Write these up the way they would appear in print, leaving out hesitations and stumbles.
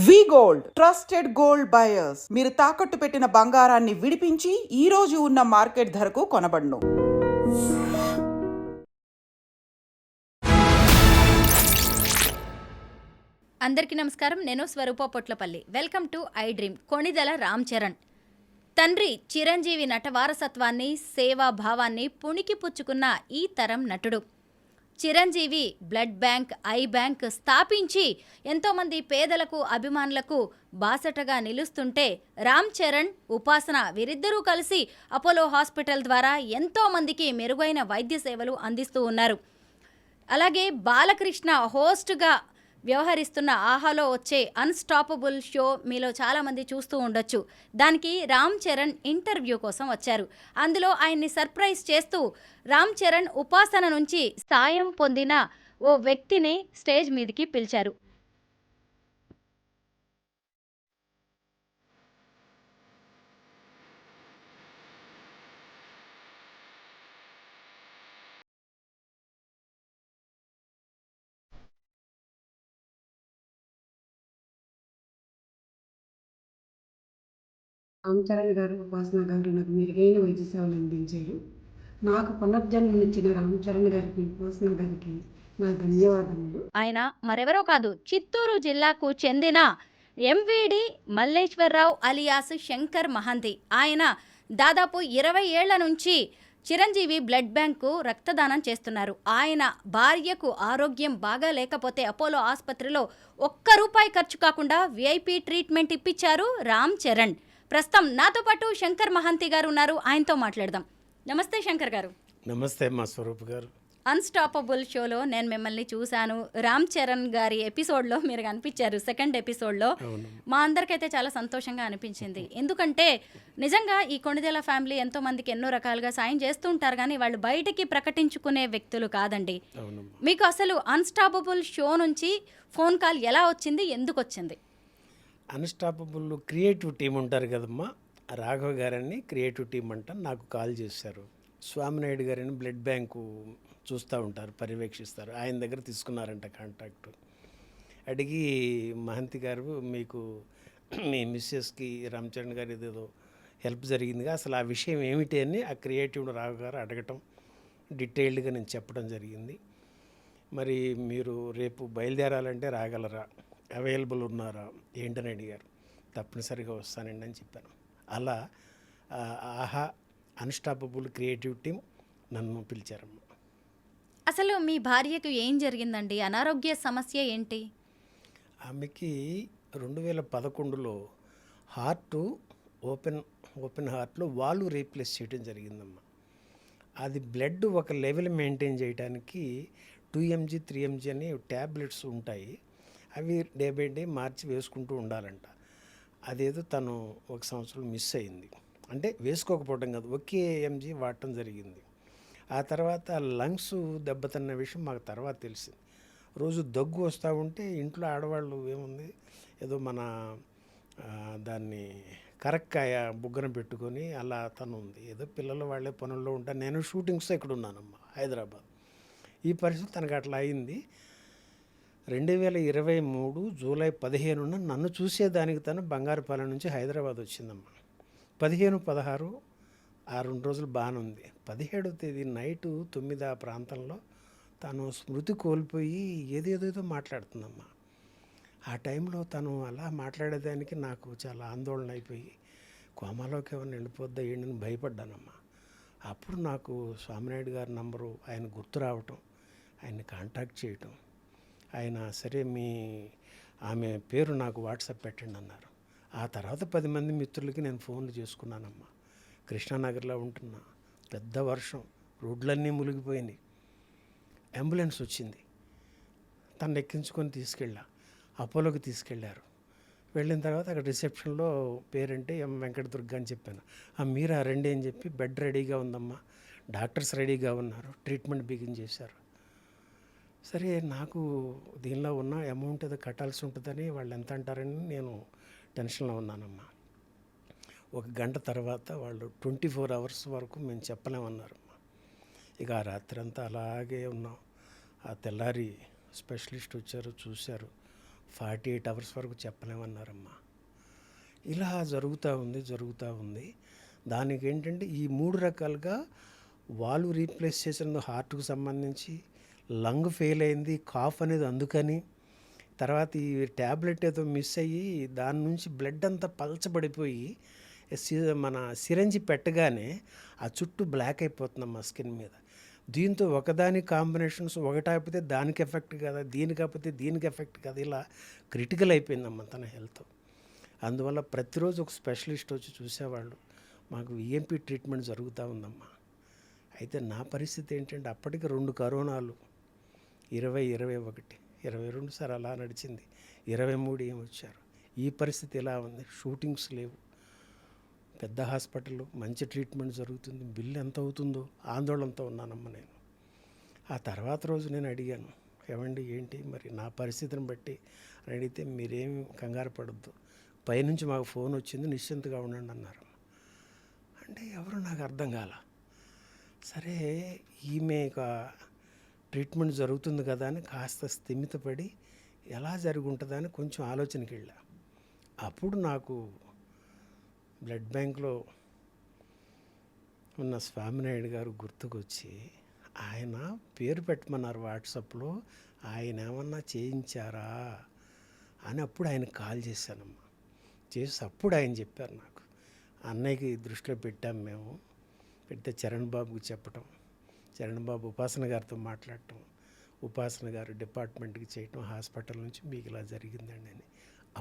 వి gold trusted gold buyers. మీరు తాకట్టు పెట్టిన బంగారాన్ని విడిపించి ఈ రోజు ఉన్న మార్కెట్ ధరకు కొనబడును. అందరికీ నమస్కారం. నేను Swaroopa Potlapalli. Welcome to I Dream. Konidela Ram Charan తండ్రి చిరంజీవి నట వారసత్వాన్ని, సేవాభావాన్ని పుణికి పుచ్చుకున్న ఈ తరం నటుడు. Chiranjeevi blood bank, I bank స్థాపించి ఎంతోమంది పేదలకు, అభిమానులకు బాసటగా నిలుస్తుంటే రామ్ చరణ్, ఉపాసన వీరిద్దరూ కలిసి అపోలో హాస్పిటల్ ద్వారా ఎంతోమందికి మెరుగైన వైద్య సేవలు అందిస్తూ ఉన్నారు. అలాగే బాలకృష్ణ హోస్ట్గా వ్యవహరిస్తున్న ఆహాలో వచ్చే అన్స్టాపబుల్ షో మీలో చాలామంది చూస్తూ ఉండొచ్చు. దానికి రామ్ చరణ్ ఇంటర్వ్యూ కోసం వచ్చారు. అందులో ఆయన్ని సర్ప్రైజ్ చేస్తూ రామ్ చరణ్ ఉపాసన నుంచి సాయం పొందిన ఓ వ్యక్తిని స్టేజ్ మీదకి పిలిచారు. రామ్ చరణ్ గారు, ఉపాసన గారు నాకు మెరుగైన వైద్య సేవలు అందించారు. నాకు పునర్జన్మనిచ్చిన రామ్ చరణ్ గారికి, ఉపాసన గారికి నా ధన్యవాదములు. ఆయన మరెవరో కాదు, చిత్తూరు జిల్లాకు చెందిన ఎంవిడి మల్లేశ్వరరావు అలియాస్ శంకర్ మహంతి. ఆయన దాదాపు 20 ఏళ్ల నుంచి చిరంజీవి బ్లడ్ బ్యాంకు రక్తదానం చేస్తున్నారు. ఆయన భార్యకు ఆరోగ్యం బాగా లేకపోతే అపోలో ఆసుపత్రిలో ₹1 ఖర్చు కాకుండా విఐపి ట్రీట్మెంట్ ఇప్పించారు రామ్ చరణ్. ప్రస్తుతం నాతో పాటు శంకర్ మహంతి గారు ఉన్నారు. ఆయనతో మాట్లాడదాం. నమస్తే శంకర్ గారు. నమస్తే మా స్వరూప్ గారు. అన్స్టాపబుల్ షోలో నేను మిమ్మల్ని చూశాను. రామ్ చరణ్ గారి ఎపిసోడ్లో మీరు కనిపించారు, సెకండ్ ఎపిసోడ్లో. మా అందరికైతే చాలా సంతోషంగా అనిపించింది. ఎందుకంటే నిజంగా ఈ కొణిదెల ఫ్యామిలీ ఎంతో మందికి ఎన్నో రకాలుగా సాయం చేస్తూ ఉంటారు, కానీ వాళ్ళు బయటికి ప్రకటించుకునే వ్యక్తులు కాదండి. మీకు అసలు అన్స్టాపబుల్ షో నుంచి ఫోన్ కాల్ ఎలా వచ్చింది, ఎందుకు వచ్చింది? అన్స్టాపబుల్ క్రియేటివ్ టీం ఉంటారు కదమ్మా, రాఘవ్ గారని క్రియేటివ్ టీం అంట నాకు కాల్ చేశారు. స్వామినాయుడు గారని బ్లడ్ బ్యాంకు చూస్తూ ఉంటారు, పర్యవేక్షిస్తారు. ఆయన దగ్గర తీసుకున్నారంట కాంటాక్ట్. అడిగి మహంతి గారు, మీకు మీ మిస్సెస్కి రామ్ చరణ్ గారు ఏదేదో హెల్ప్ జరిగిందిగా, అసలు ఆ విషయం ఏమిటి అని ఆ క్రియేటివ్ రాఘవ్ గారు అడగటం, డీటెయిల్డ్గా నేను చెప్పడం జరిగింది. మరి మీరు రేపు బయలుదేరాలంటే రాగలరా, అవైలబుల్ ఉన్నారా ఏంటని అడిగారు. తప్పనిసరిగా వస్తానండి అని చెప్పాను. అలా ఆహా అన్స్టాపబుల్ క్రియేటివ్ టీం నన్ను పిలిచారమ్మ. అసలు మీ భార్యకు ఏం జరిగిందండి? అనారోగ్య సమస్య ఏంటి? ఆమెకి 2011లో హార్ట్ ఓపెన్ హార్ట్లో వాల్వ్ రీప్లేస్ చేయడం జరిగిందమ్మా. అది బ్లడ్ ఒక లెవెల్ మెయింటైన్ చేయడానికి 2mg 3mg అని ట్యాబ్లెట్స్ ఉంటాయి. అవి డే బై డే మార్చి వేసుకుంటూ ఉండాలంట. అదేదో తను 1 సంవత్సరం మిస్ అయింది. అంటే వేసుకోకపోవడం కాదు, ఒకే ఎంజీ వాడటం జరిగింది. ఆ తర్వాత లంగ్స్ దెబ్బతిన్న విషయం మాకు తర్వాత తెలిసింది. రోజు దగ్గు వస్తూ ఉంటే ఇంట్లో ఆడవాళ్ళు ఏముంది, ఏదో మన దాన్ని కరక్కాయ బుగ్గన పెట్టుకొని అలా తను ఉంది. ఏదో పిల్లలు వాళ్ళే పనుల్లో ఉంటారు. నేను షూటింగ్స్తో ఇక్కడ ఉన్నానమ్మా, హైదరాబాద్. ఈ పరిస్థితి తనకు అట్లా అయింది. 2023 జూలై 15న నన్ను చూసేదానికి తను బంగారుపాలెం నుంచి హైదరాబాద్ వచ్చిందమ్మా. 15, 16 ఆ 2 రోజులు బాగానే ఉంది. 17వ తేదీ నైటు 9 ఆ ప్రాంతంలో తను స్మృతి కోల్పోయి ఏదేదో మాట్లాడుతుందమ్మా. ఆ టైంలో తను అలా మాట్లాడేదానికి నాకు చాలా ఆందోళన అయిపోయి కోమాలోకి ఏమైనా వెళ్ళిపోద్దా ఏంటని భయపడ్డానమ్మా. అప్పుడు నాకు స్వామినాయుడు గారి నంబరు ఆయన గుర్తు రావటం, ఆయన్ని కాంటాక్ట్ చేయటం. ఆయన సరే ఆమె పేరు నాకు వాట్సాప్ పెట్టండి అన్నారు. ఆ తర్వాత 10 మంది మిత్రులకి నేను ఫోన్లు చేసుకున్నానమ్మా. కృష్ణానగర్లో ఉంటున్నా, పెద్ద వర్షం, రోడ్లన్నీ మునిగిపోయినాయి. అంబులెన్స్ వచ్చింది, తను ఎక్కించుకొని తీసుకెళ్ళా. అపోలోకి తీసుకెళ్ళారు. వెళ్ళిన తర్వాత అక్కడ రిసెప్షన్లో పేరంటే ఎం వెంకటదుర్గ అని చెప్పాను. మీరా రండి అని చెప్పి, బెడ్ రెడీగా ఉందమ్మా, డాక్టర్స్ రెడీగా ఉన్నారు, ట్రీట్మెంట్ బిగిన్ చేశారు. సరే, నాకు దీనిలో ఉన్న అమౌంట్ ఏదో కట్టాల్సి ఉంటుందని వాళ్ళు ఎంత అంటారని నేను టెన్షన్లో ఉన్నానమ్మా. 1 గంట తర్వాత వాళ్ళు 24 అవర్స్ వరకు మేము చెప్పలేమన్నారమ్మా. ఇక ఆ రాత్రి అంతా అలాగే ఉన్నాం. ఆ తెల్లారి స్పెషలిస్ట్ వచ్చారు, చూశారు, 48 అవర్స్ వరకు చెప్పలేమన్నారమ్మా. ఇలా జరుగుతూ ఉంది. దానికి ఏంటంటే ఈ 3 రకాలుగా వాళ్ళు రీప్లేస్ చేసిన హార్ట్కు సంబంధించి, లంగ్ ఫెయిల్ అయింది, కాఫ్ అనేది అందుకని, తర్వాత ఈ ట్యాబ్లెట్ ఏదో మిస్ అయ్యి దాని నుంచి బ్లడ్ అంతా పలచబడిపోయి మన సిరంజి పెట్టగానే ఆ చుట్టూ బ్లాక్ అయిపోతుందమ్మా స్కిన్ మీద. దీంతో ఒకదాని కాంబినేషన్స్ ఒకటైపోతే దానికి ఎఫెక్ట్ కదా, దీనికి కాకపోతే దీనికి ఎఫెక్ట్ కదా, ఇలా క్రిటికల్ అయిపోయిందమ్మా తన హెల్త్. అందువల్ల ప్రతిరోజు ఒక స్పెషలిస్ట్ వచ్చి చూసేవాళ్ళు. మాకు ఈఎంపీ ట్రీట్మెంట్ జరుగుతూ ఉందమ్మా. అయితే నా పరిస్థితి ఏంటంటే అప్పటికి 2 కరోనాలు, 20, 21, 22 సార్ అలా నడిచింది. 23 ఏమి వచ్చారు. ఈ పరిస్థితి ఎలా ఉంది, షూటింగ్స్ లేవు, పెద్ద హాస్పిటల్, మంచి ట్రీట్మెంట్ జరుగుతుంది, బిల్లు ఎంత అవుతుందో ఆందోళనతో ఉన్నానమ్మా నేను. ఆ తర్వాత రోజు నేను అడిగాను, ఏమండి ఏంటి మరి నా పరిస్థితిని బట్టి అడిగితే మీరేం కంగారు పడద్దు, పైనుంచి మాకు ఫోన్ వచ్చింది, నిశ్చింతగా ఉండండి అన్నారు. అంటే ఎవరు నాకు అర్థం కాల. సరే ఈమె ట్రీట్మెంట్ జరుగుతుంది కదా అని కాస్త స్థిమితపడి ఎలా జరిగి ఉంటుందని కొంచెం ఆలోచనకి వెళ్ళా. అప్పుడు నాకు బ్లడ్ బ్యాంక్లో ఉన్న స్వామినాయుడు గారు గుర్తుకొచ్చి ఆయన పేరు పెట్టమన్నారు వాట్సాప్లో. ఆయన ఏమన్నా చేయించారా అని అప్పుడు ఆయనకు కాల్ చేశానమ్మా. చేసి అప్పుడు ఆయన చెప్పారు నాకు, అన్నయ్యకి దృష్టిలో పెట్టాం మేము. పెడితే చరణ్ బాబుకి చెప్పటం, చరణ్ బాబు ఉపాసన గారితో మాట్లాడటం, ఉపాసన గారు డిపార్ట్మెంట్కి చేయటం, హాస్పిటల్ నుంచి మీకు ఇలా జరిగిందండి అని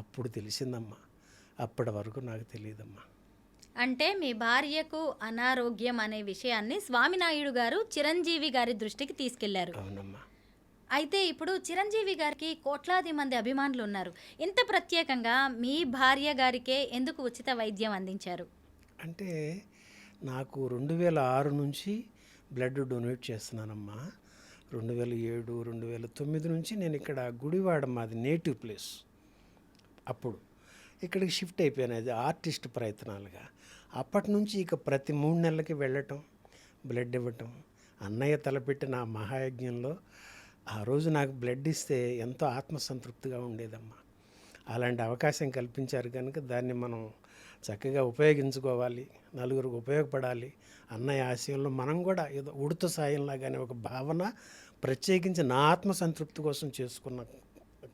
అప్పుడు తెలిసిందమ్మా. అప్పటి వరకు నాకు తెలియదమ్మా. అంటే మీ భార్యకు అనారోగ్యం అనే విషయాన్ని స్వామినాయుడు గారు చిరంజీవి గారి దృష్టికి తీసుకెళ్లారు. అవునమ్మా. అయితే ఇప్పుడు చిరంజీవి గారికి కోట్లాది మంది అభిమానులు ఉన్నారు. ఇంత ప్రత్యేకంగా మీ భార్య గారికే ఎందుకు ఉచిత వైద్యం అందించారు? అంటే నాకు 2006 నుంచి బ్లడ్ డొనేట్ చేస్తున్నానమ్మా. 2007, 2009 నుంచి నేను ఇక్కడ గుడివాడ, మాది నేటివ్ ప్లేస్. అప్పుడు ఇక్కడికి షిఫ్ట్ అయిపోయాను అది ఆర్టిస్ట్ ప్రయత్నాలుగా. అప్పటి నుంచి ఇక ప్రతి 3 నెలలకి వెళ్ళటం, బ్లడ్ ఇవ్వటం. అన్నయ్య తలపెట్టిన ఆ మహాయజ్ఞంలో ఆ రోజు నాకు బ్లడ్ ఇస్తే ఎంతో ఆత్మసంతృప్తిగా ఉండేదమ్మా. అలాంటి అవకాశం కల్పించారు కనుక దాన్ని మనం చక్కగా ఉపయోగించుకోవాలి, నలుగురికి ఉపయోగపడాలి. అన్నయ్య ఆశయంలో మనం కూడా ఏదో ఉడుత సాయంలాగానే ఒక భావన, ప్రత్యేకించి నా ఆత్మసంతృప్తి కోసం చేసుకున్న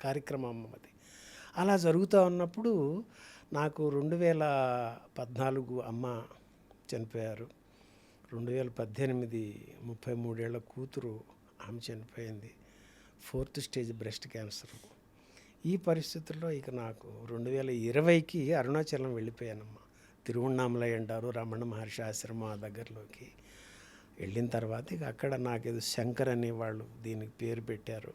కార్యక్రమం అది. అలా జరుగుతూ ఉన్నప్పుడు నాకు 2014 అమ్మ చనిపోయారు. 2018 33 ఏళ్ల కూతురు ఆమె చనిపోయింది. 4th stage breast cancer. ఈ పరిస్థితుల్లో ఇక నాకు 2020కి అరుణాచలం వెళ్ళిపోయానమ్మా. తిరువణామలై అంటారు, రమణ మహర్షి ఆశ్రమం ఆ దగ్గరలోకి వెళ్ళిన తర్వాత ఇక అక్కడ నాకేదో శంకర్ అనే వాళ్ళు దీనికి పేరు పెట్టారు.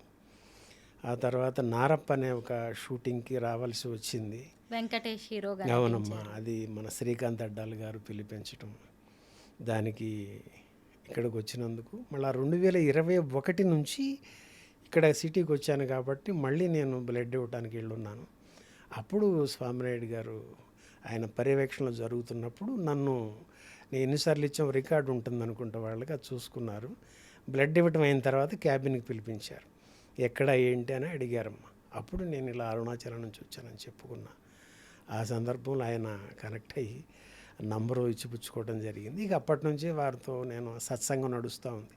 ఆ తర్వాత నారప్ప అనే ఒక షూటింగ్కి రావాల్సి వచ్చింది. వెంకటేష్ హీరో గారు. అవునమ్మా, అది మన శ్రీకాంత్ అడ్డాల్ గారు పిలిపించటం. దానికి ఇక్కడికి వచ్చినందుకు మళ్ళీ 2021 నుంచి ఇక్కడ సిటీకి వచ్చాను కాబట్టి మళ్ళీ నేను బ్లడ్ ఇవ్వడానికి వెళ్ళున్నాను. అప్పుడు స్వామినాయుడు గారు ఆయన పర్యవేక్షణలో జరుగుతున్నప్పుడు నన్ను, నేను ఎన్నిసార్లు ఇచ్చాం రికార్డు ఉంటుంది అనుకుంటా వాళ్ళకి, అది చూసుకున్నారు. బ్లడ్ ఇవ్వటం అయిన తర్వాత క్యాబిన్కి పిలిపించారు. ఎక్కడ ఏంటి అని అడిగారమ్మా. అప్పుడు నేను ఇలా అరుణాచలం నుంచి వచ్చానని చెప్పుకున్నా. ఆ సందర్భంలో ఆయన కనెక్ట్ అయ్యి నంబరు ఇచ్చిపుచ్చుకోవడం జరిగింది. ఇక అప్పటి నుంచి వారితో నేను సత్సంగం నడుస్తూ ఉంది.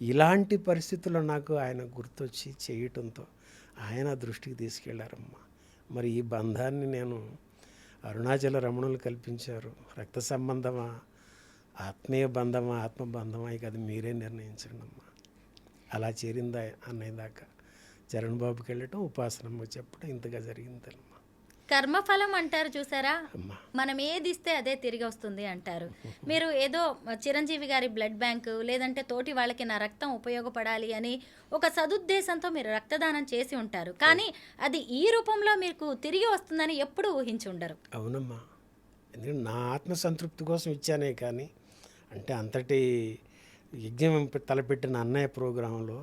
ఇలాంటి పరిస్థితుల్లో నాకు ఆయన గుర్తొచ్చి చేయటంతో ఆయన దృష్టికి తీసుకెళ్లారమ్మా. మరి ఈ బంధాన్ని నేను అరుణాచల రమణులు కల్పించారు. రక్త సంబంధమా, ఆత్మీయ బంధమా, ఆత్మబంధమా, ఇక అది మీరే నిర్ణయించండి అమ్మా. అలా చేరిందా అన్నయ్య దాకా చరణ్ బాబుకి వెళ్ళటం, ఉపాసనమ్మ చెప్పడం, ఇంతగా జరిగిందమ్మా. కర్మఫలం అంటారు చూసారా, అమ్మా మనం ఏది ఇస్తే అదే తిరిగి వస్తుంది అంటారు. మీరు ఏదో చిరంజీవి గారి బ్లడ్ బ్యాంకు లేదంటే తోటి వాళ్ళకి నా రక్తం ఉపయోగపడాలి అని ఒక సదుద్దేశంతో మీరు రక్తదానం చేసి ఉంటారు. కానీ అది ఈ రూపంలో మీకు తిరిగి వస్తుందని ఎప్పుడూ ఊహించి ఉండరు. అవునమ్మా, ఎందుకంటే నా ఆత్మసంతృప్తి కోసం ఇచ్చానే కానీ, అంటే అంతటి యజ్ఞం తలపెట్టిన అన్నయ్య ప్రోగ్రాంలో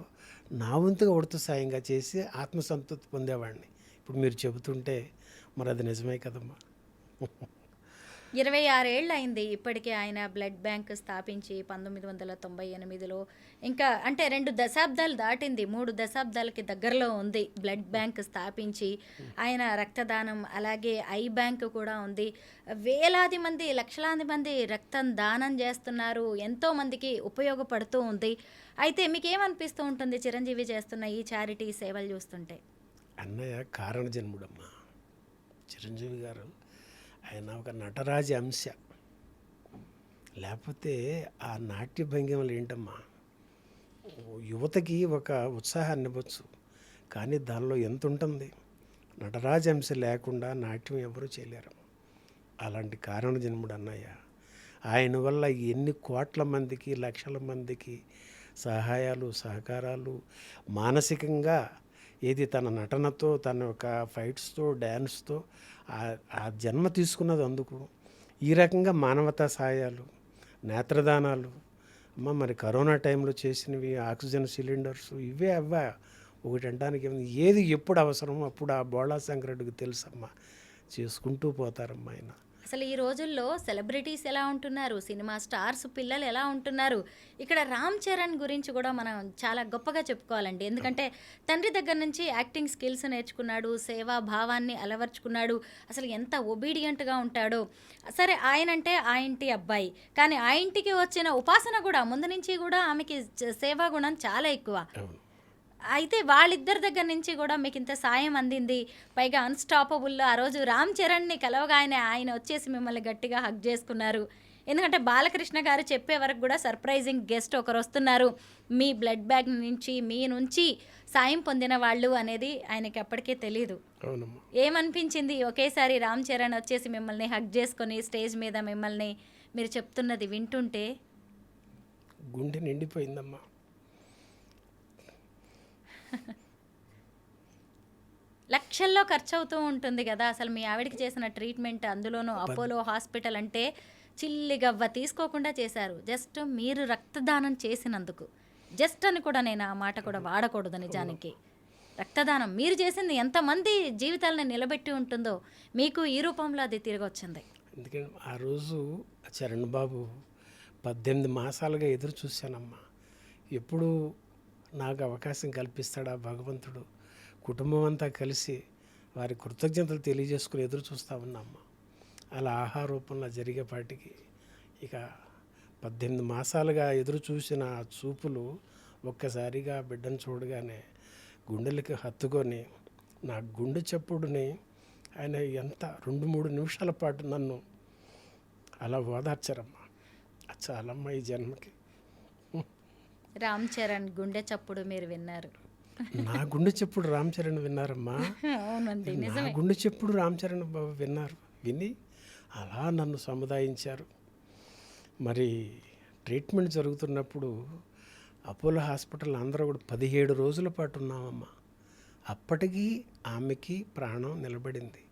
నా వంతుగా ఉడత సాయంగా చేసి ఆత్మసంతృప్తి పొందేవాడిని. ఇప్పుడు మీరు చెబుతుంటే మరి అది నిజమే కదమ్మా. 26 ఏళ్ళు అయింది ఇప్పటికే ఆయన బ్లడ్ బ్యాంక్ స్థాపించి 1998లో. ఇంకా అంటే 2 దశాబ్దాలు దాటింది, 3 దశాబ్దాలకి దగ్గరలో ఉంది బ్లడ్ బ్యాంక్ స్థాపించి. ఆయన రక్తదానం అలాగే ఐ బ్యాంక్ కూడా ఉంది. వేలాది మంది, లక్షలాది మంది రక్తం దానం చేస్తున్నారు, ఎంతో మందికి ఉపయోగపడుతూ ఉంది. అయితే మీకేమనిపిస్తూ ఉంటుంది చిరంజీవి చేస్తున్న ఈ చారిటీ సేవలు చూస్తుంటే? అన్నయ్య కారణ జన్ముడమ్మా చిరంజీవి గారు. ఆయన ఒక నటరాజ అంశ, లేకపోతే ఆ నాట్య భంగిమలు ఏంటమ్మా, యువతకి ఒక ఉత్సాహాన్ని ఇవ్వచ్చు, కానీ దానిలో ఎంత ఉంటుంది. నటరాజ అంశ లేకుండా నాట్యం ఎవరూ చేయలేరు. అలాంటి కారణ జన్ముడు అన్నయ్య. ఆయన వల్ల ఎన్ని కోట్ల మందికి, లక్షల మందికి సహాయాలు, సహకారాలు, మానసికంగా ఏది తన నటనతో, తన యొక్క ఫైట్స్తో, డ్యాన్స్తో ఆ జన్మ తీసుకున్నది అందుకు. ఈ రకంగా మానవతా సహాయాలు, నేత్రదానాలు, అమ్మ మరి కరోనా టైంలో చేసినవి, ఆక్సిజన్ సిలిండర్స్, ఇవే అవ్వా ఒకటి అంటానికి ఏది ఎప్పుడు అవసరమో అప్పుడు ఆ బోళా శంకరుడికి తెలుసమ్మా, చేసుకుంటూ పోతారమ్మా ఆయన. అసలు ఈ రోజుల్లో సెలబ్రిటీస్ ఎలా ఉంటున్నారు, సినిమా స్టార్స్ పిల్లలు ఎలా ఉంటున్నారు. ఇక్కడ రామ్ చరణ్ గురించి కూడా మనం చాలా గొప్పగా చెప్పుకోవాలండి. ఎందుకంటే తండ్రి దగ్గర నుంచి యాక్టింగ్ స్కిల్స్ నేర్చుకున్నాడు, సేవా భావాన్ని అలవర్చుకున్నాడు, అసలు ఎంత ఒబీడియంట్గా ఉంటాడో. సరే, ఆయనంటే ఆ ఇంటి అబ్బాయి, కానీ ఆ ఇంటికి వచ్చిన ఉపాసన కూడా ముందు నుంచి కూడా ఆమెకి సేవా గుణం చాలా ఎక్కువ. అయితే వాళ్ళిద్దరి దగ్గర నుంచి కూడా మీకు ఇంత సాయం అందింది, పైగా అన్స్టాపబుల్లో ఆ రోజు రామ్ చరణ్ని కలవగానే ఆయన వచ్చేసి మిమ్మల్ని గట్టిగా హగ్ చేసుకున్నారు. ఎందుకంటే బాలకృష్ణ గారు చెప్పే వరకు కూడా సర్ప్రైజింగ్ గెస్ట్ ఒకరు వస్తున్నారు మీ బ్లడ్ బ్యాంక్ నుంచి, మీ నుంచి సాయం పొందిన వాళ్ళు అనేది ఆయనకి అప్పటికే తెలియదు. ఏమనిపించింది ఒకేసారి రామ్ చరణ్ వచ్చేసి మిమ్మల్ని హగ్ చేసుకొని స్టేజ్ మీద మిమ్మల్ని మీరు చెప్తున్నది వింటుంటే? గుండె నిండిపోయిందమ్మా. లక్షల్లో ఖర్చు అవుతూ ఉంటుంది కదా అసలు మీ ఆవిడకి చేసిన ట్రీట్మెంట్, అందులోనూ అపోలో హాస్పిటల్ అంటే చిల్లిగవ్వ తీసుకోకుండా చేశారు. జస్ట్ మీరు రక్తదానం చేసినందుకు, జస్ట్ అని కూడా నేను ఆ మాట కూడా వాడకూడదు. నిజానికి రక్తదానం మీరు చేసింది ఎంతమంది జీవితాలను నిలబెట్టి ఉంటుందో, మీకు ఈ రూపంలో అది తిరిగి వచ్చింది. ఎందుకంటే ఆ రోజు చరణ్ బాబు 18 మాసాలుగా ఎదురు చూశానమ్మా, ఎప్పుడు నాకు అవకాశం కల్పిస్తాడా భగవంతుడు. కుటుంబం అంతా కలిసి వారి కృతజ్ఞతలు తెలియజేసుకుని ఎదురు చూస్తూ ఉన్నామ్మా. అలా ఆహార రూపంలో జరిగేపాటికి ఇక 18 మాసాలుగా ఎదురు చూసిన ఆ చూపులు ఒక్కసారిగా బిడ్డను చూడగానే గుండెలకి హత్తుకొని నా గుండె చప్పుడుని ఆయన ఎంత 2-3 నిమిషాల పాటు నన్ను అలా ఓదార్చారమ్మా. చాలమ్మా ఈ జన్మకి. రామ్ చరణ్ గుండె చప్పుడు మీరు విన్నారు. నా గుండె చెప్పుడు రామ్ చరణ్ విన్నారమ్మా. అవునండి, నా గుండె చెప్పుడు రామ్ చరణ్ బాబు విన్నారు. విని అలా నన్ను సముదాయించారు. మరి ట్రీట్మెంట్ జరుగుతున్నప్పుడు అపోలో హాస్పిటల్ అందరూ కూడా 17 రోజుల పాటు ఉన్నామమ్మా. అప్పటికీ ఆమెకి ప్రాణం నిలబడింది.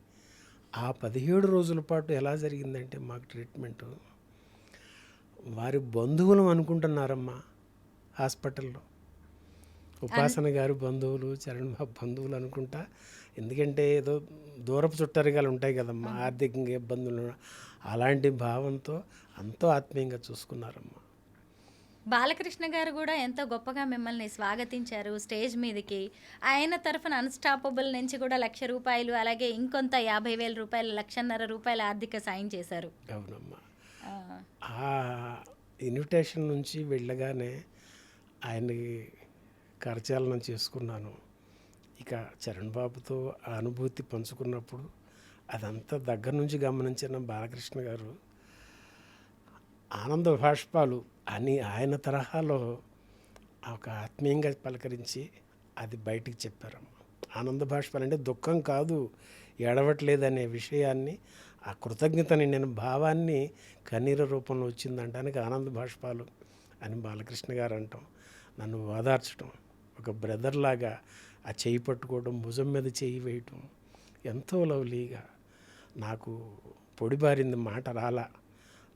ఆ 17 రోజుల పాటు ఎలా జరిగిందంటే మాకు ట్రీట్మెంటు, వారి బంధువులు అనుకుంటున్నారమ్మా హాస్పిటల్లో. ఉపాసన గారు బంధువులు, చరణ్ బాబు బంధువులు అనుకుంటా. ఎందుకంటే ఏదో దూరపు చుట్టరికాలు ఉంటాయి కదమ్మా, ఆర్థికంగా ఇబ్బందులు, అలాంటి భావంతో ఎంతో ఆత్మీయంగా చూసుకున్నారమ్మా. బాలకృష్ణ గారు కూడా ఎంతో గొప్పగా మిమ్మల్ని స్వాగతించారు స్టేజ్ మీదకి. ఆయన తరఫున అన్స్టాపబుల్ నుంచి కూడా ₹1,00,000 అలాగే ఇంకొంత ₹50,000, ₹1,50,000 ఆర్థిక సాయం చేశారు. అవునమ్మా. ఆ ఇన్విటేషన్ నుంచి వెళ్ళగానే ఆయనకి కరచాలనం చేసుకున్నాను. ఇక చరణ్ బాబుతో ఆ అనుభూతి పంచుకున్నప్పుడు అదంతా దగ్గర నుంచి గమనించిన బాలకృష్ణ గారు ఆనంద భాష్పాలు అని ఆయన తరహాలో ఒక ఆత్మీయంగా పలకరించి అది బయటికి చెప్పారమ్మా. ఆనంద భాష్పాలు అంటే దుఃఖం కాదు, ఏడవట్లేదనే విషయాన్ని, ఆ కృతజ్ఞతని నేను భావాన్ని కన్నీరు రూపంలో వచ్చిందంటానికి ఆనంద భాష్పాలు అని బాలకృష్ణ గారు అంటాం. నన్ను ఓదార్చడం, ఒక బ్రదర్ లాగా ఆ చేయి పట్టుకోవడం, భుజం మీద చేయి వేయటం ఎంతో లవ్లీగా. నాకు పొడిబారింది, మాట రాలా.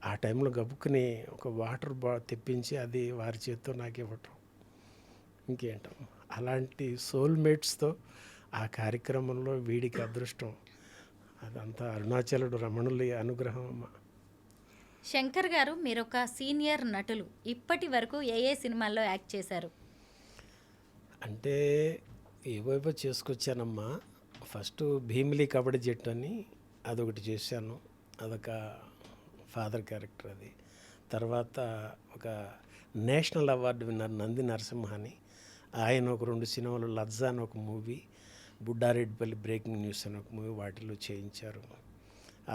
ఆ టైంలో గబుక్కుని ఒక వాటర్ తెప్పించి అది వారి చేతితో నాకు ఇవ్వటం, ఇంకేంటాం. అలాంటి సోల్మేట్స్తో ఆ కార్యక్రమంలో వీడికి అదృష్టం. అదంతా అరుణాచలుడు రమణులి అనుగ్రహం అమ్మ. శంకర్ గారు మీరు ఒక సీనియర్ నటులు. ఇప్పటి వరకు ఏ ఏ సినిమాల్లో యాక్ట్ చేశారు? అంటే ఏవేవో చేసుకొచ్చానమ్మా. ఫస్ట్ భీమిలి కబడ్డీ జట్టు అని అదొకటి చేశాను. అదొక ఫాదర్ క్యారెక్టర్ అది. తర్వాత ఒక national award winner Nandi Narasimha అని ఆయన ఒక 2 సినిమాలు, లజ్జా అని ఒక మూవీ, బుడ్డారెడ్డిపల్లి బ్రేకింగ్ న్యూస్ అని ఒక మూవీ వాటిలో చేయించారు.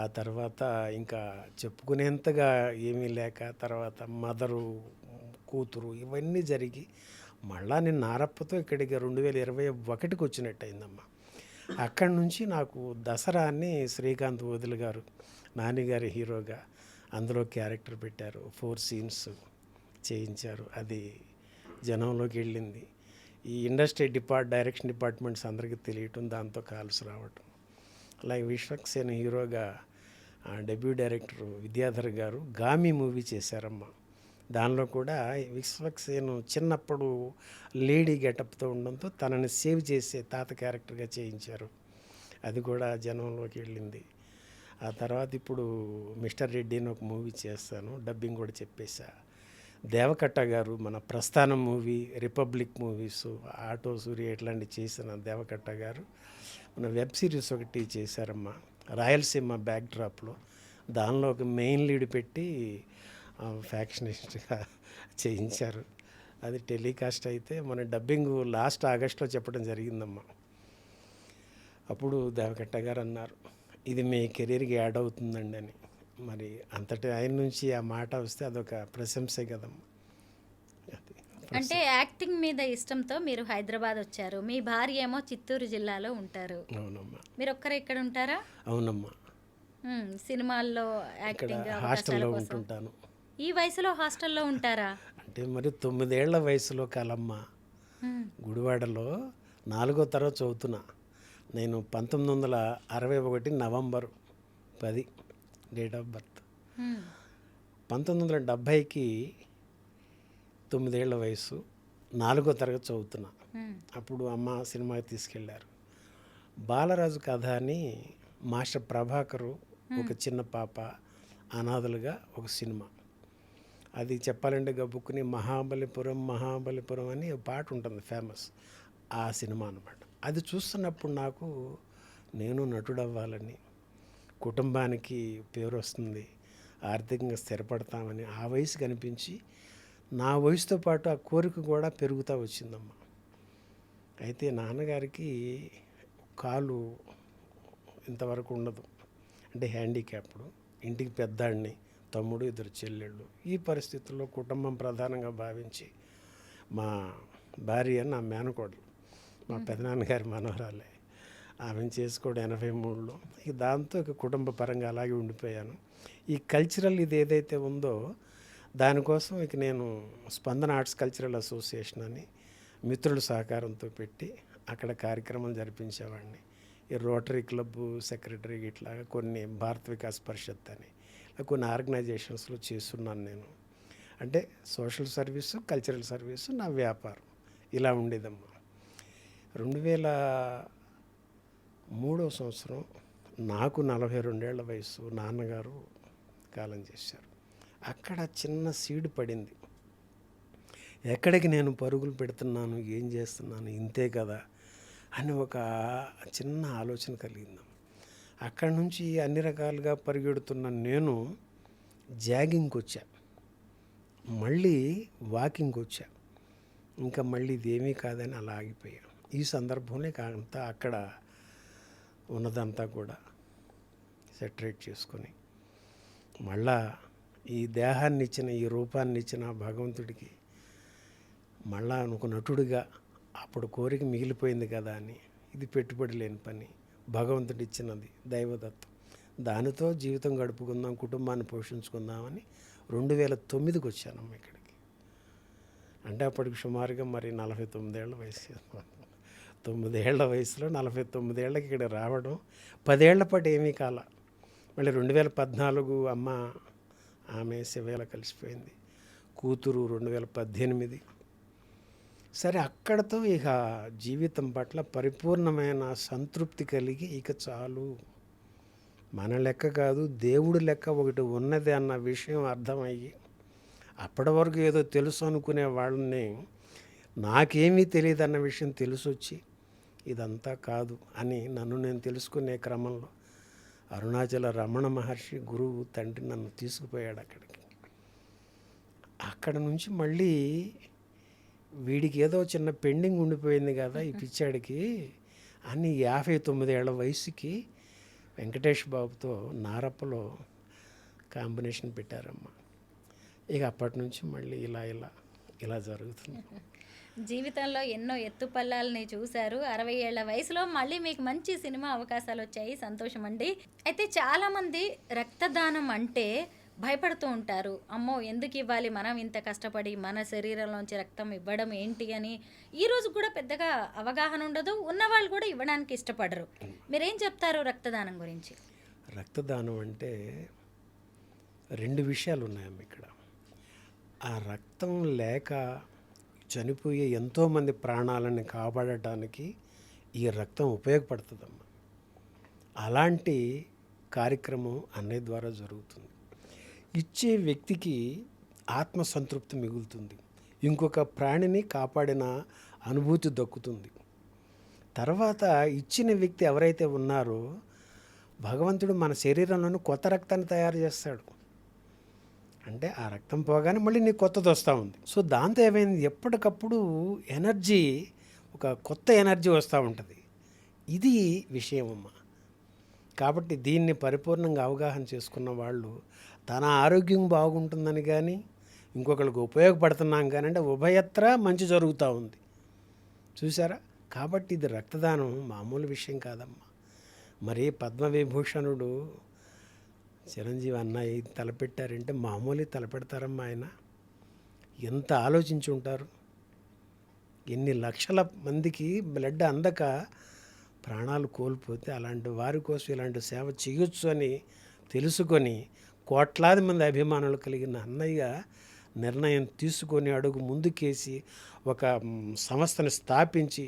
ఆ తర్వాత ఇంకా చెప్పుకునేంతగా ఏమీ లేక తర్వాత మదరు, కూతురు ఇవన్నీ జరిగి మళ్ళా నేను నారప్పతో ఇక్కడికి 2021కి వచ్చినట్టు అయిందమ్మా. అక్కడి నుంచి నాకు దసరా అని శ్రీకాంత్ వదిలి గారు నానిగారి హీరోగా అందులో క్యారెక్టర్ పెట్టారు. 4 సీన్స్ చేయించారు. అది జనంలోకి వెళ్ళింది. ఈ ఇండస్ట్రీ డైరెక్షన్ డిపార్ట్మెంట్స్ అందరికీ తెలియటం, దాంతో కాల్స్ రావటం. అలాగే విశ్వక్సేన్ హీరోగా డెబ్యూ డైరెక్టర్ విద్యాధర్ గారు గామి మూవీ చేశారమ్మా. దానిలో కూడా విశ్వక్సేన్ చిన్నప్పుడు లేడీ గెటప్తో ఉండడంతో తనని సేవ్ చేసే తాత క్యారెక్టర్గా చేయించారు. అది కూడా జనంలోకి వెళ్ళింది. ఆ తర్వాత ఇప్పుడు మిస్టర్ రెడ్డి అని ఒక మూవీ చేస్తాను, డబ్బింగ్ కూడా చెప్పేశా. దేవకట్ట గారు మన ప్రస్థానం మూవీ, రిపబ్లిక్ మూవీస్, ఆటో సూర్య ఇట్లాంటివి చేసిన దేవకట్ట గారు మన వెబ్ సిరీస్ ఒకటి చేశారమ్మా, రాయలసీమ బ్యాక్ డ్రాప్లో. దానిలో ఒక మెయిన్ లీడ్ పెట్టి ఫ్యాక్షనిస్ట్గా చేయించారు. అది టెలికాస్ట్ అయితే మన డబ్బింగ్ లాస్ట్ ఆగస్ట్లో చెప్పడం జరిగిందమ్మా. అప్పుడు దేవకట్ట గారు అన్నారు, ఇది మీ కెరీర్కి యాడ్ అవుతుందండి అని. మరి అంతటి ఆయన నుంచి ఆ మాట వస్తే అదొక ప్రశంసే కదమ్మా. అది అంటే యాక్టింగ్ మీద ఇష్టంతో మీరు హైదరాబాద్ వచ్చారు. మీ భార్య ఏమో చిత్తూరు జిల్లాలో ఉంటారు. అవునమ్మా. మీరు ఒక్కరే ఇక్కడ ఉంటారా? అవునమ్మా. సినిమాల్లో ఇక్కడ యాక్టింగ్ హాస్టల్లో ఉంటుంటాను. ఈ వయసులో హాస్టల్లో ఉంటారా? అంటే మరి 9 ఏళ్ల వయసులో కాలమ్మ. గుడివాడలో 4వ తరగతి చదువుతున్నా నేను. 1961 నవంబర్ 10 డేట్ ఆఫ్ బర్త్. 1970కి 9 ఏళ్ల వయసు, 4వ తరగతి చదువుతున్నా. అప్పుడు అమ్మ సినిమాకి తీసుకెళ్ళారు. బాలరాజు కథ అని మాస్టర్ ప్రభాకరు, ఒక చిన్న పాప, అనాథలుగా ఒక సినిమా. అది చెప్పాలంటే గబుక్కుని మహాబలిపురం మహాబలిపురం అని ఒక పాట ఉంటుంది ఫేమస్, ఆ సినిమా అన్నమాట. అది చూస్తున్నప్పుడు నాకు నేను నటుడవ్వాలని, కుటుంబానికి పేరు వస్తుంది, ఆర్థికంగా స్థిరపడతామని ఆ వయసు కనిపించి నా వయసుతో పాటు ఆ కోరిక కూడా పెరుగుతూ వచ్చిందమ్మా. అయితే నాన్నగారికి కాలు ఇంతవరకు ఉండదు, అంటే హ్యాండిక్యాప్డ్, ఇంటికి పెద్దాడిని, తమ్ముడు, 2 చెల్లెళ్ళు. ఈ పరిస్థితుల్లో కుటుంబం ప్రధానంగా భావించి మా భార్య నా మేనకోడలు, మా పెదనాన్నగారి మనవరాలే, ఆమెను చేసుకోవడం 83లో. ఇక దాంతో ఇక కుటుంబ పరంగా అలాగే ఉండిపోయాను. ఈ కల్చరల్ ఇది ఏదైతే ఉందో దానికోసం ఇక నేను స్పందన ఆర్ట్స్ కల్చరల్ అసోసియేషన్ అని మిత్రుల సహకారంతో పెట్టి అక్కడ కార్యక్రమాలు జరిపించేవాడిని. ఈ రోటరీ క్లబ్ సెక్రటరీ ఇట్లాగా కొన్ని, భారత్ వికాస్ పరిషత్ అని కొన్ని ఆర్గనైజేషన్స్లో చేస్తున్నాను నేను. అంటే సోషల్ సర్వీసు, కల్చరల్ సర్వీసు నా వ్యాపారం ఇలా ఉండేదమ్మా. 2003వ సంవత్సరం నాకు 42 ఏళ్ల వయసు, నాన్నగారు కాలం చేశారు. అక్కడ చిన్న సీడ్ పడింది. ఎక్కడికి నేను పరుగులు పెడుతున్నాను, ఏం చేస్తున్నాను, ఇంతే కదా అని ఒక చిన్న ఆలోచన కలిగింది. అక్కడి నుంచి అన్ని రకాలుగా పరిగెడుతున్న నేను జాగింగ్కి వచ్చా, మళ్ళీ వాకింగ్కి వచ్చా, ఇంకా మళ్ళీ ఇదేమీ కాదని అలా ఆగిపోయాను. ఈ సందర్భంలో అంతా అక్కడ ఉన్నదంతా కూడా సెటరేట్ చేసుకొని మళ్ళా ఈ దేహాన్ని ఇచ్చిన, ఈ రూపాన్ని ఇచ్చిన భగవంతుడికి మళ్ళా ఒక నటుడిగా అప్పుడు కోరిక మిగిలిపోయింది కదా అని, ఇది పెట్టుబడి లేని పని, భగవంతుడు ఇచ్చినది, దైవదత్తం, దానితో జీవితం గడుపుకుందాం, కుటుంబాన్ని పోషించుకుందామని 2009కి వచ్చానమ్మ ఇక్కడికి. అంటే అప్పటికి సుమారుగా మరి 49 ఏళ్ల వయసు. 9 ఏళ్ల వయసులో 49 ఏళ్ళకి ఇక్కడ రావడం, 10 ఏళ్ల పాటు ఏమీ కాల. మళ్ళీ 2014 అమ్మ ఆమె శివేళ కలిసిపోయింది. కూతురు 2018. సరే, అక్కడతో ఇక జీవితం పట్ల పరిపూర్ణమైన సంతృప్తి కలిగి ఇక చాలు, మన లెక్క కాదు, దేవుడి లెక్క ఒకటి ఉన్నది అన్న విషయం అర్థమయ్యి అప్పటి వరకు ఏదో తెలుసు అనుకునే వాళ్ళని నాకేమీ తెలియదు అన్న విషయం తెలిసొచ్చి ఇదంతా కాదు అని నన్ను నేను తెలుసుకునే క్రమంలో అరుణాచల రమణ మహర్షి గురువు తండ్రి నన్ను తీసుకుపోయాడు అక్కడికి. అక్కడ నుంచి మళ్ళీ వీడికి ఏదో చిన్న పెండింగ్ ఉండిపోయింది కదా ఈ పిచ్చాడికి అని 59 ఏళ్ల వయసుకి వెంకటేష్ బాబుతో నారప్పలో కాంబినేషన్ పెట్టారమ్మ. ఇక అప్పటి నుంచి మళ్ళీ ఇలా జరుగుతుంది. జీవితంలో ఎన్నో ఎత్తుపల్లాలని చూశారు. 60 ఏళ్ల వయసులో మళ్ళీ మీకు మంచి సినిమా అవకాశాలు వచ్చాయి, సంతోషం అండి. అయితే చాలామంది రక్తదానం అంటే భయపడుతూ ఉంటారు. అమ్మో ఎందుకు ఇవ్వాలి, మనం ఇంత కష్టపడి మన శరీరంలోంచి రక్తం ఇవ్వడం ఏంటి అని. ఈరోజు కూడా పెద్దగా అవగాహన ఉండదు, ఉన్నవాళ్ళు కూడా ఇవ్వడానికి ఇష్టపడరు. మీరేం చెప్తారు రక్తదానం గురించి? రక్తదానం అంటే 2 విషయాలు ఉన్నాయమ్మ ఇక్కడ. ఆ రక్తం లేక చనిపోయే ఎంతోమంది ప్రాణాలను కాపాడటానికి ఈ రక్తం ఉపయోగపడుతుందమ్మా. అలాంటి కార్యక్రమం అన్నయ్య ద్వారా జరుగుతుంది. ఇచ్చే వ్యక్తికి ఆత్మసంతృప్తి మిగులుతుంది, ఇంకొక ప్రాణిని కాపాడిన అనుభూతి దక్కుతుంది. తర్వాత ఇచ్చిన వ్యక్తి ఎవరైతే ఉన్నారో భగవంతుడు మన శరీరంలోని కొత్త రక్తాన్ని తయారు చేస్తాడు. అంటే ఆ రక్తం పోగానే మళ్ళీ నీకు కొత్తది వస్తూ ఉంది. సో దాంతో ఏమైంది, ఎప్పటికప్పుడు ఎనర్జీ, ఒక కొత్త ఎనర్జీ వస్తూ ఉంటుంది. ఇది విషయం అమ్మ. కాబట్టి దీన్ని పరిపూర్ణంగా అవగాహన చేసుకున్న వాళ్ళు తన ఆరోగ్యం బాగుంటుందని కానీ ఇంకొకరికి ఉపయోగపడుతున్నాం కానీ అంటే ఉభయత్ర మంచి జరుగుతూ ఉంది, చూసారా. కాబట్టి ఇది రక్తదానం మామూలు విషయం కాదమ్మా. మరి పద్మవిభూషణుడు చిరంజీవి అన్నయ్య తలపెట్టారంటే మామూలు తలపెడతారమ్మా. ఆయన ఎంత ఆలోచించి ఉంటారు. ఎన్ని లక్షల మందికి బ్లడ్ అందక ప్రాణాలు కోల్పోతే అలాంటి వారి కోసం ఇలాంటి సేవ చేయొచ్చు అని తెలుసుకొని కోట్లాది మంది అభిమానులు కలిగిన అన్నయ్య నిర్ణయం తీసుకొని అడుగు ముందుకేసి ఒక సంస్థను స్థాపించి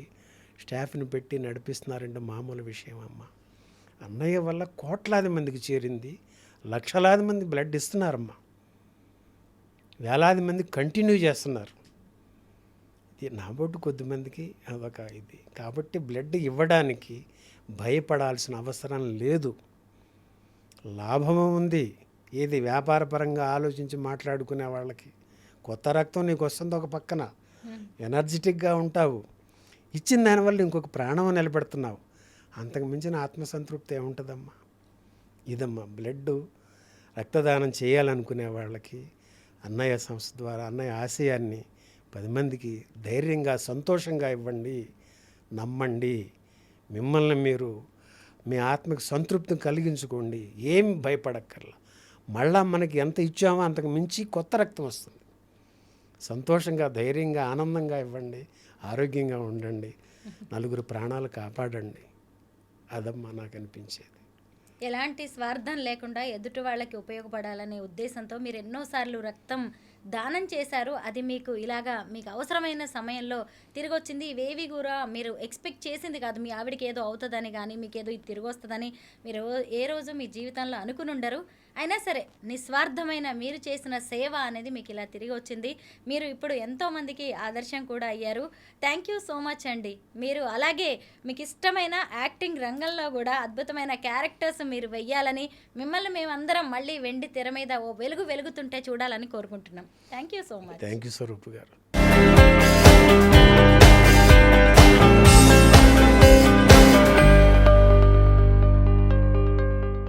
స్టాఫ్ని పెట్టి నడిపిస్తున్నారంటే మామూలు విషయం అమ్మ. అన్నయ్య వల్ల కోట్లాది మందికి చేరింది, లక్షలాది మంది బ్లడ్ ఇస్తున్నారమ్మా, వేలాది మంది కంటిన్యూ చేస్తున్నారు. ఇది నాబోటు కొద్దిమందికి అదొక ఇది. కాబట్టి బ్లడ్ ఇవ్వడానికి భయపడాల్సిన అవసరం లేదు, లాభము ఉంది. ఏది వ్యాపారపరంగా ఆలోచించి మాట్లాడుకునే వాళ్ళకి కొత్త రక్తం నీకు వస్తుంది, ఒక పక్కన ఎనర్జెటిక్గా ఉంటావు, ఇచ్చిన దానివల్ల ఇంకొక ప్రాణం నిలబెడుతున్నావు, అంతకు మించిన ఆత్మసంతృప్తి ఏముంటుందమ్మా. ఇదమ్మా బ్లడ్ రక్తదానం చేయాలనుకునే వాళ్ళకి అన్నయ్య సంస్థ ద్వారా అన్నయ్య ఆశయాన్ని 10 మందికి ధైర్యంగా సంతోషంగా ఇవ్వండి, నమ్మండి. మిమ్మల్ని మీరు మీ ఆత్మకు సంతృప్తిని కలిగించుకోండి, ఏం భయపడక్కర్లా. మళ్ళా మనకి ఎంత ఇచ్చామో అంతకు మించి కొత్త రక్తం వస్తుంది. సంతోషంగా ధైర్యంగా ఆనందంగా ఇవ్వండి, ఆరోగ్యంగా ఉండండి, నలుగురు ప్రాణాలు కాపాడండి. అదమ్మా నాకు అనిపించేది. ఎలాంటి స్వార్థం లేకుండా ఎదుటి వాళ్ళకి ఉపయోగపడాలనే ఉద్దేశంతో మీరు ఎన్నోసార్లు రక్తం దానం చేశారు. అది మీకు ఇలాగా మీకు అవసరమైన సమయంలో తిరిగి వచ్చింది. ఇవేవి కూడా మీరు ఎక్స్పెక్ట్ చేసింది కాదు. మీ ఆవిడకి ఏదో అవుతుందని కానీ మీకు ఏదో ఇది తిరిగి వస్తుందని మీరు ఏ రోజు మీ జీవితంలో అనుకుని ఉండరు. అయినా సరే నిస్వార్థమైన మీరు చేసిన సేవ అనేది మీకు ఇలా తిరిగి వచ్చింది. మీరు ఇప్పుడు ఎంతోమందికి ఆదర్శం కూడా అయ్యారు. థ్యాంక్ యూ సో మచ్ అండి. మీరు అలాగే మీకు ఇష్టమైన యాక్టింగ్ రంగంలో కూడా అద్భుతమైన క్యారెక్టర్స్ మీరు వెయ్యాలని, మిమ్మల్ని మేమందరం మళ్ళీ వెండి తెర మీద ఓ వెలుగు వెలుగుతుంటే చూడాలని కోరుకుంటున్నాం. Thank you so much. Thank you Swaroop గారు.